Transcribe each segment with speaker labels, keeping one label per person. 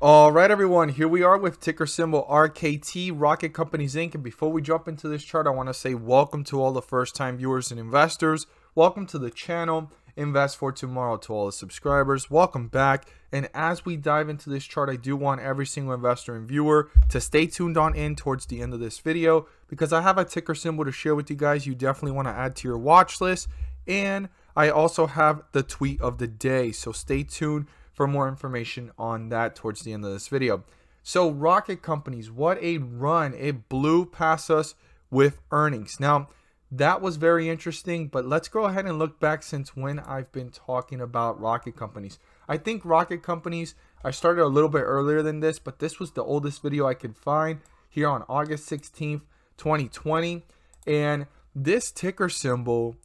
Speaker 1: All right, everyone, here we are with ticker symbol RKT, Rocket Companies Inc. And before we jump into this chart, I want to say welcome to all the first-time viewers and investors. Welcome to the channel, Invest for Tomorrow, to all the subscribers. Welcome back. And as we dive into this chart, I do want every single investor and viewer to stay tuned on in towards the end of this video because I have a ticker symbol to share with you guys you definitely want to add to your watch list. And I also have the tweet of the day, so stay tuned for more information on that towards the end of this video. So Rocket Companies, what a run. It blew past us with earnings. Now, that was very interesting, but let's go ahead and look back since when I've been talking about Rocket Companies. I think Rocket Companies, I started a little bit earlier than this, but this was the oldest video I could find here on August 16th, 2020. And this ticker symbol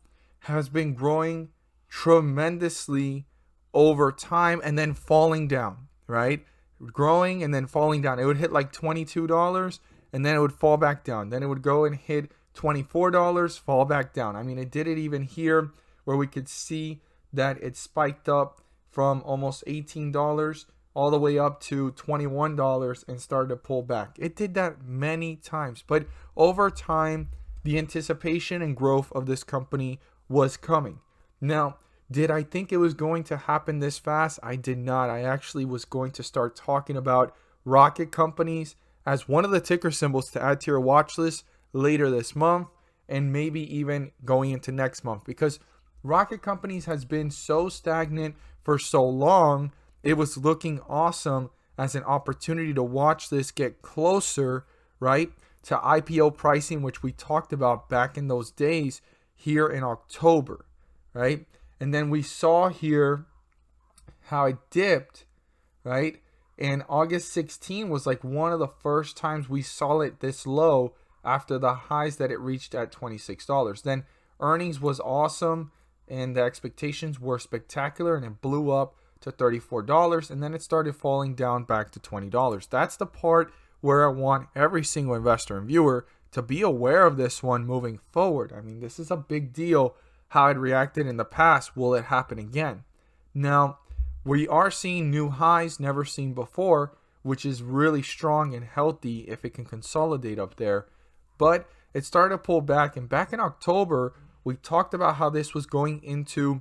Speaker 1: has been growing tremendously over time and then falling down, right? Growing and then falling down. It would hit like $22 and then it would fall back down. Then it would go and hit $24, fall back down. I mean, it did it even here where we could see that it spiked up from almost $18 all the way up to $21 and started to pull back. It did that many times, but over time, the anticipation and growth of this company was coming. Now, did I think it was going to happen this fast? I did not. I actually was going to start talking about Rocket Companies as one of the ticker symbols to add to your watch list later this month and maybe even going into next month, because Rocket Companies has been so stagnant for so long. It was looking awesome as an opportunity to watch this get closer, right, to IPO pricing, which we talked about back in those days here in October, right? And then we saw here how it dipped, right? And August 16 was like one of the first times we saw it this low after the highs that it reached at $26. Then earnings was awesome and the expectations were spectacular and it blew up to $34 and then it started falling down back to $20. That's the part where I want every single investor and viewer to be aware of this one moving forward. I mean, this is a big deal. How it reacted in the past, will it happen again? Now, we are seeing new highs never seen before, which is really strong and healthy if it can consolidate up there. But it started to pull back, and back in October, we talked about how this was going into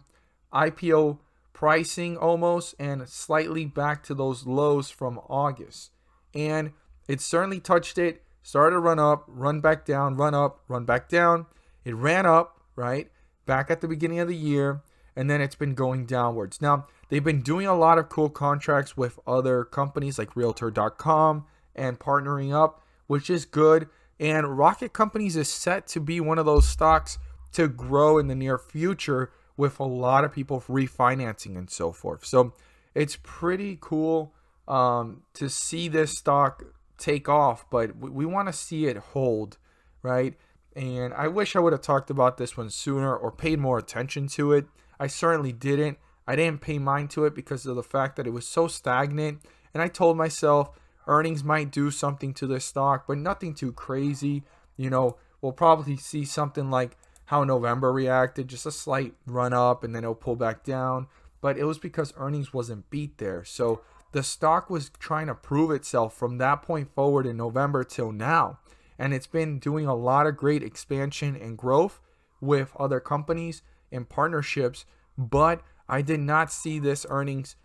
Speaker 1: IPO pricing almost and slightly back to those lows from August. And it certainly touched it, started to run up, run back down, run up, run back down. It ran up, right? Back at the beginning of the year, and then it's been going downwards. Now, they've been doing a lot of cool contracts with other companies like realtor.com and partnering up, which is good. And Rocket Companies is set to be one of those stocks to grow in the near future with a lot of people refinancing and so forth. So it's pretty cool to see this stock take off, but we want to see it hold, right? And I wish I would have talked about this one sooner or paid more attention to it. I certainly didn't. I didn't pay mind to it because of the fact that it was so stagnant. And I told myself earnings might do something to this stock, but nothing too crazy. You know, we'll probably see something like how November reacted, just a slight run up and then it'll pull back down. But it was because earnings wasn't beat there. So the stock was trying to prove itself from that point forward in November till now. And it's been doing a lot of great expansion and growth with other companies and partnerships. But I did not see this earnings,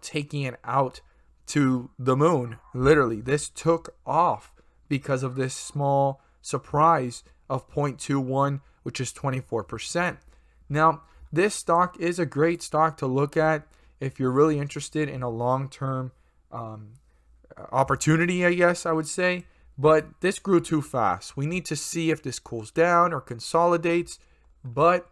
Speaker 1: taking it out to the moon. Literally, this took off because of this small surprise of 0.21, which is 24%. Now, this stock is a great stock to look at if you're really interested in a long-term opportunity, I guess I would say. But this grew too fast. We need to see if this cools down or consolidates. But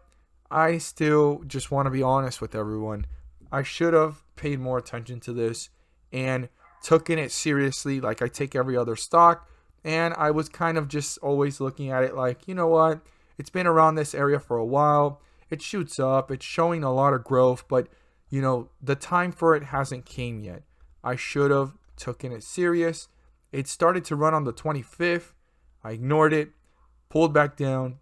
Speaker 1: I still just want to be honest with everyone. I should have paid more attention to this and taken it seriously like I take every other stock. And I was kind of just always looking at it like, you know what? It's been around this area for a while. It shoots up. It's showing a lot of growth. But, the time for it hasn't came yet. I should have taken it serious. It started to run on the 25th. I ignored it, pulled back down,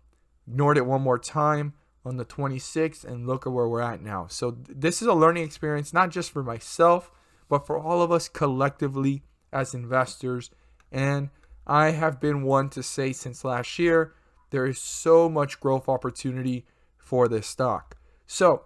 Speaker 1: ignored it one more time on the 26th, and look at where we're at now. So this is a learning experience, not just for myself, but for all of us collectively as investors. And I have been one to say since last year, there is so much growth opportunity for this stock. So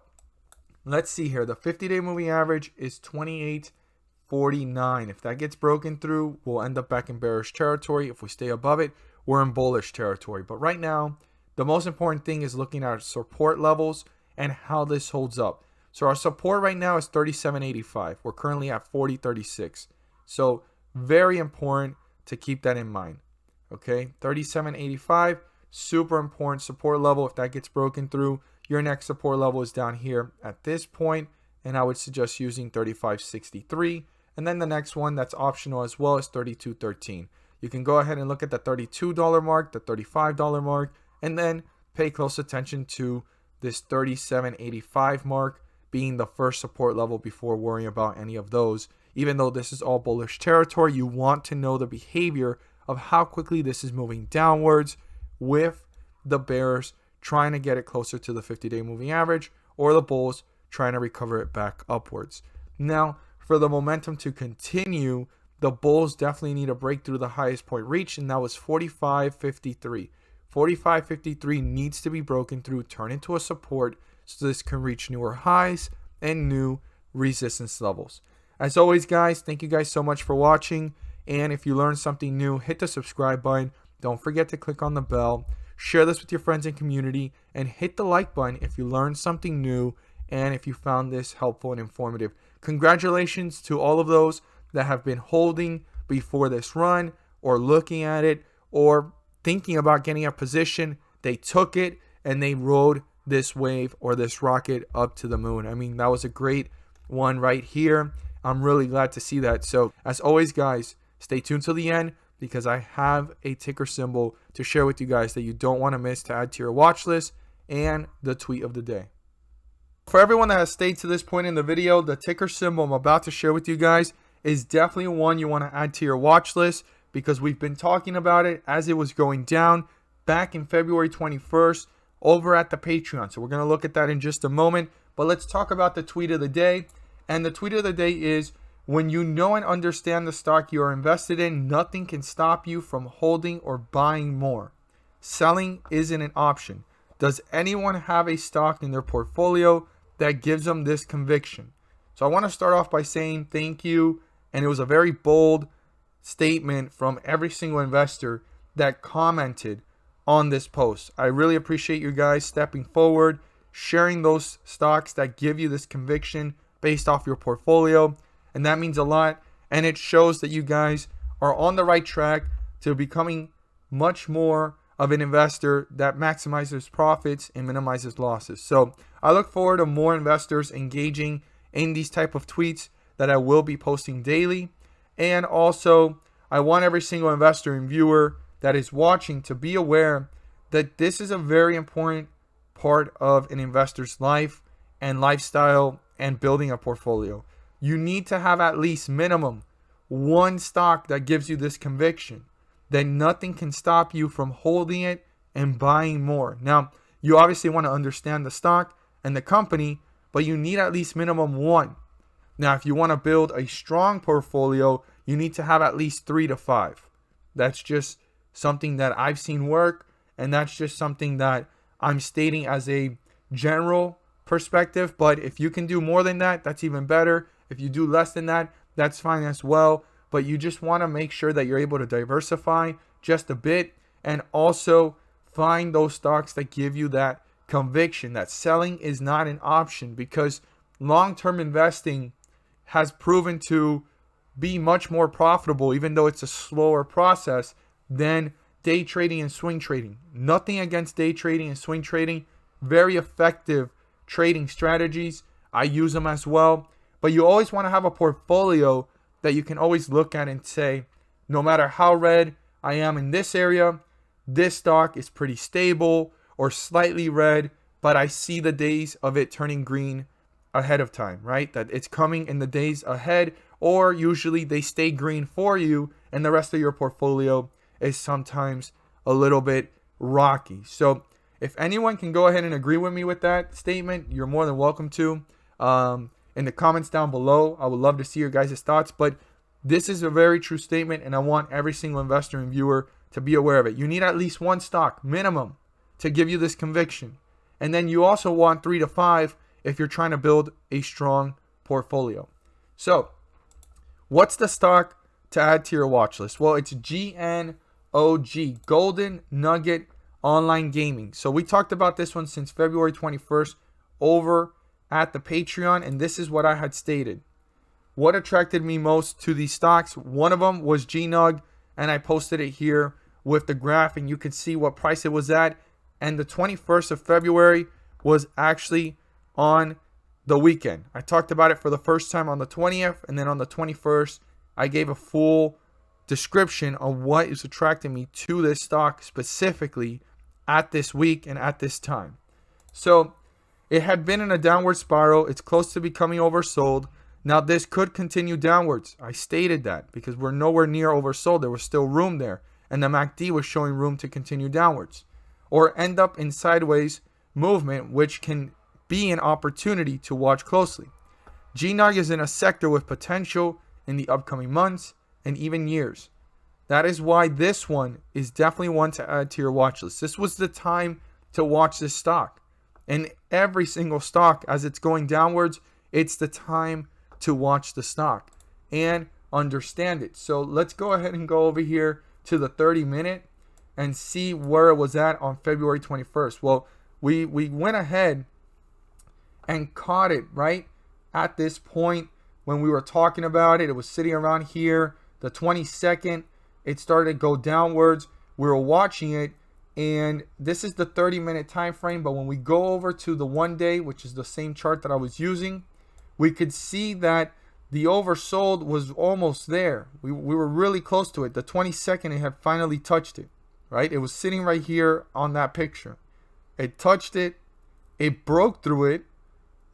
Speaker 1: let's see here. The 50-day moving average is 28.49. If that gets broken through, we'll end up back in bearish territory. If we stay above it, we're in bullish territory. But right now, the most important thing is looking at support levels and how this holds up. So our support right now is 37.85. We're currently at 40.36. So very important to keep that in mind. Okay, 37.85, super important support level. If that gets broken through, your next support level is down here at this point, and I would suggest using 35.63. And then the next one that's optional as well is 32.13. You can go ahead and look at the $32 mark, the $35 mark, and then pay close attention to this 37.85 mark being the first support level before worrying about any of those. Even though this is all bullish territory, you want to know the behavior of how quickly this is moving downwards, with the bears trying to get it closer to the 50-day moving average, or the bulls trying to recover it back upwards. Now, for the momentum to continue, the bulls definitely need to break through the highest point reached, and that was 45.53. 45.53 needs to be broken through, turn into a support, so this can reach newer highs and new resistance levels. As always, guys, thank you guys so much for watching. And if you learned something new, hit the subscribe button. Don't forget to click on the bell. Share this with your friends and community. And hit the like button if you learned something new and if you found this helpful and informative. Congratulations to all of those that have been holding before this run, or looking at it, or thinking about getting a position. They took it and they rode this wave or this rocket up to the moon. I mean, that was a great one right here. I'm really glad to see that. So as always, guys, stay tuned till the end, because I have a ticker symbol to share with you guys that you don't want to miss to add to your watch list, and the tweet of the day. For everyone that has stayed to this point in the video, the ticker symbol I'm about to share with you guys is definitely one you want to add to your watch list, because we've been talking about it as it was going down back in February 21st over at the Patreon. So we're going to look at that in just a moment, but let's talk about the tweet of the day. And the tweet of the day is, when you know and understand the stock you are invested in, nothing can stop you from holding or buying more. Selling isn't an option. Does anyone have a stock in their portfolio that gives them this conviction? So I want to start off by saying thank you. And it was a very bold statement from every single investor that commented on this post. I really appreciate you guys stepping forward, sharing those stocks that give you this conviction based off your portfolio, and that means a lot. And it shows that you guys are on the right track to becoming much more of an investor that maximizes profits and minimizes losses. So I look forward to more investors engaging in these type of tweets that I will be posting daily. And also, I want every single investor and viewer that is watching to be aware that this is a very important part of an investor's life and lifestyle and building a portfolio. You need to have at least minimum one stock that gives you this conviction that nothing can stop you from holding it and buying more. Now, you obviously want to understand the stock and the company, but you need at least minimum one. Now, if you want to build a strong portfolio, you need to have at least 3 to 5. That's just something that I've seen work, and that's just something that I'm stating as a general perspective. But if you can do more than that, that's even better. If you do less than that, that's fine as well. But you just want to make sure that you're able to diversify just a bit, and also find those stocks that give you that conviction that selling is not an option, because long-term investing has proven to be much more profitable, even though it's a slower process, than day trading and swing trading. Nothing against day trading and swing trading. Very effective trading strategies. I use them as well. But you always want to have a portfolio that you can always look at and say, no matter how red I am in this area, this stock is pretty stable or slightly red, but I see the days of it turning green ahead of time, right? That it's coming in the days ahead, or usually they stay green for you and the rest of your portfolio is sometimes a little bit rocky. So if anyone can go ahead and agree with me with that statement, you're more than welcome to. in the comments down below. I would love to see your guys' thoughts, but this is a very true statement, and I want every single investor and viewer to be aware of it. You need at least one stock minimum to give you this conviction. And then you also want 3 to 5 if you're trying to build a strong portfolio. So what's the stock to add to your watch list? Well, it's GNOG, Golden Nugget Online Gaming. So we talked about this one since February 21st over at the Patreon, and this is what I had stated. What attracted me most to these stocks? One of them was GNUG, and I posted it here with the graph, and you can see what price it was at. And the 21st of February was actually on the weekend. I talked about it for the first time on the 20th, and then on the 21st, I gave a full description of what is attracting me to this stock specifically at this week and at this time. So it had been in a downward spiral. It's close to becoming oversold. Now this could continue downwards. I stated that because we're nowhere near oversold. There was still room there, and the MACD was showing room to continue downwards or end up in sideways movement, which can be an opportunity to watch closely. GNUG is in a sector with potential in the upcoming months and even years. That is why this one is definitely one to add to your watch list. This was the time to watch this stock. And every single stock, as it's going downwards, it's the time to watch the stock and understand it. So let's go ahead and go over here to the 30-minute and see where it was at on February 21st. Well, we went ahead and caught it right at this point when we were talking about it. It was sitting around here. The 22nd, it started to go downwards. We were watching it, and this is the 30-minute time frame. But when we go over to the 1 day, which is the same chart that I was using, we could see that the oversold was almost there. We were really close to it. The 22nd, it had finally touched it, right? It was sitting right here on that picture. It touched it. It broke through it.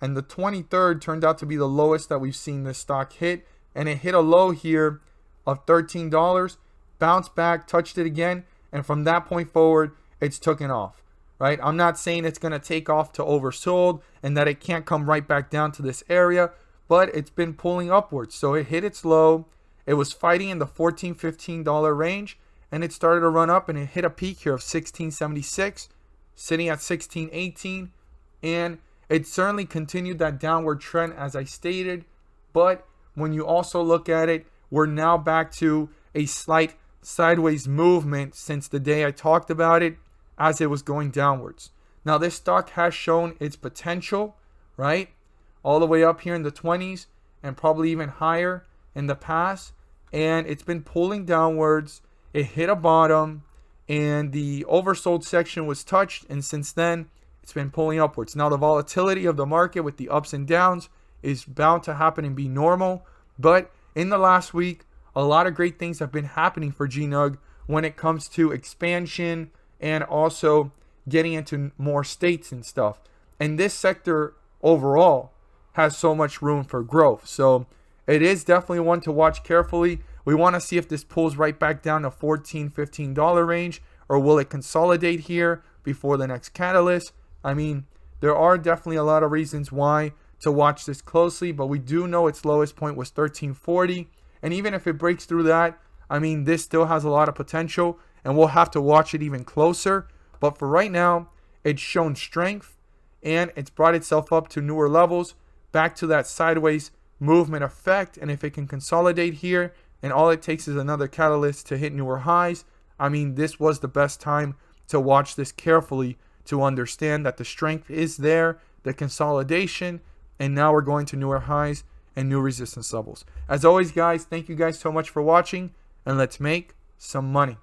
Speaker 1: And the 23rd turned out to be the lowest that we've seen this stock hit. And it hit a low here of $13, bounced back, touched it again. And from that point forward, it's taken off, right? I'm not saying it's going to take off to oversold and that it can't come right back down to this area, but it's been pulling upwards. So it hit its low. It was fighting in the $14, $15 range, and it started to run up, and it hit a peak here of $16.76, sitting at $16.18, and it certainly continued that downward trend as I stated. But when you also look at it, we're now back to a slight sideways movement since the day I talked about it as it was going downwards. Now this stock has shown its potential, right? All the way up here in the 20s and probably even higher in the past. And it's been pulling downwards. It hit a bottom and the oversold section was touched. And since then, it's been pulling upwards. Now the volatility of the market with the ups and downs is bound to happen and be normal. But in the last week, a lot of great things have been happening for GNUG when it comes to expansion and also getting into more states and stuff. And this sector overall has so much room for growth. So it is definitely one to watch carefully. We want to see if this pulls right back down to $14, $15 range, or will it consolidate here before the next catalyst? I mean, there are definitely a lot of reasons why to watch this closely, but we do know its lowest point was $13.40. And even if it breaks through that, I mean, this still has a lot of potential, and we'll have to watch it even closer. But for right now, it's shown strength, and it's brought itself up to newer levels, back to that sideways movement effect. And if it can consolidate here, and all it takes is another catalyst to hit newer highs, I mean, this was the best time to watch this carefully to understand that the strength is there, the consolidation, and now we're going to newer highs and new resistance levels. As always, guys, thank you guys so much for watching, and let's make some money.